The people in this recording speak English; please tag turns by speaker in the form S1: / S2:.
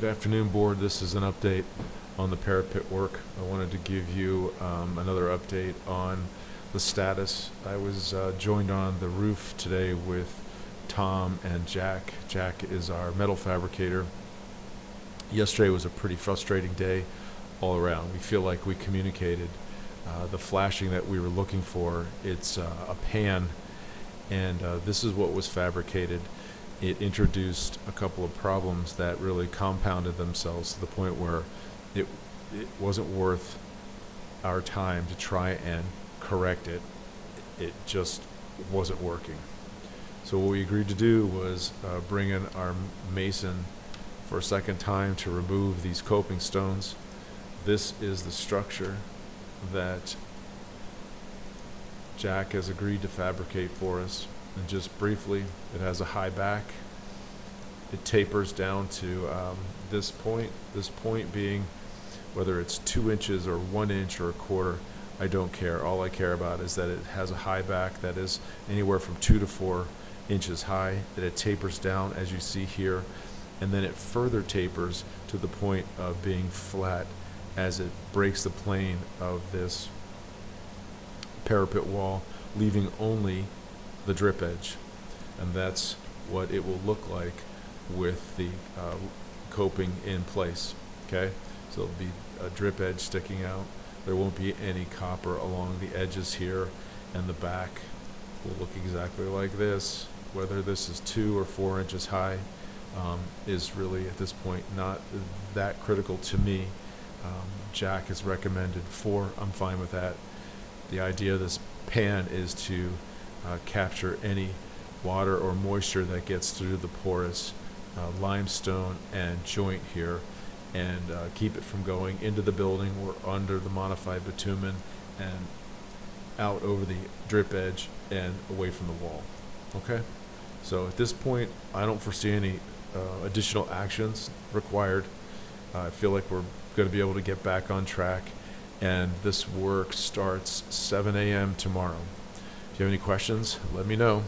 S1: Good afternoon, board. This is an update on the parapet work. I wanted to give you another update on the status. I was joined on the roof today with Tom and Jack. Jack is our metal fabricator. Yesterday was a pretty frustrating day all around. We feel like we communicated the flashing that we were looking for. It's a pan, and this is what was fabricated. It introduced a couple of problems that really compounded themselves to the point where it wasn't worth our time to try and correct it. It just wasn't working. So what we agreed to do was bring in our mason for a second time to remove these coping stones. This is the structure that Jack has agreed to fabricate for us. And just briefly, it has a high back. It tapers down to this point being, whether it's 2 inches or 1 inch or a quarter, I don't care. All I care about is that it has a high back that is anywhere from 2 to 4 inches high, that it tapers down as you see here, and then it further tapers to the point of being flat as it breaks the plane of this parapet wall, leaving only the drip edge. And that's what it will look like with the coping in place. Okay, so it'll be a drip edge sticking out. There won't be any copper along the edges here, and the back will look exactly like this. Whether this is 2 or 4 inches high is really at this point not that critical to me. Jack has recommended 4. I'm fine with that. The idea of this pan is to capture any water or moisture that gets through the porous limestone and joint here, and keep it from going into the building or under the modified bitumen and out over the drip edge and away from the wall. Okay, so at this point I don't foresee any additional actions required. I feel like we're going to be able to get back on track, and this work starts 7 a.m. tomorrow. If you have any questions, let me know.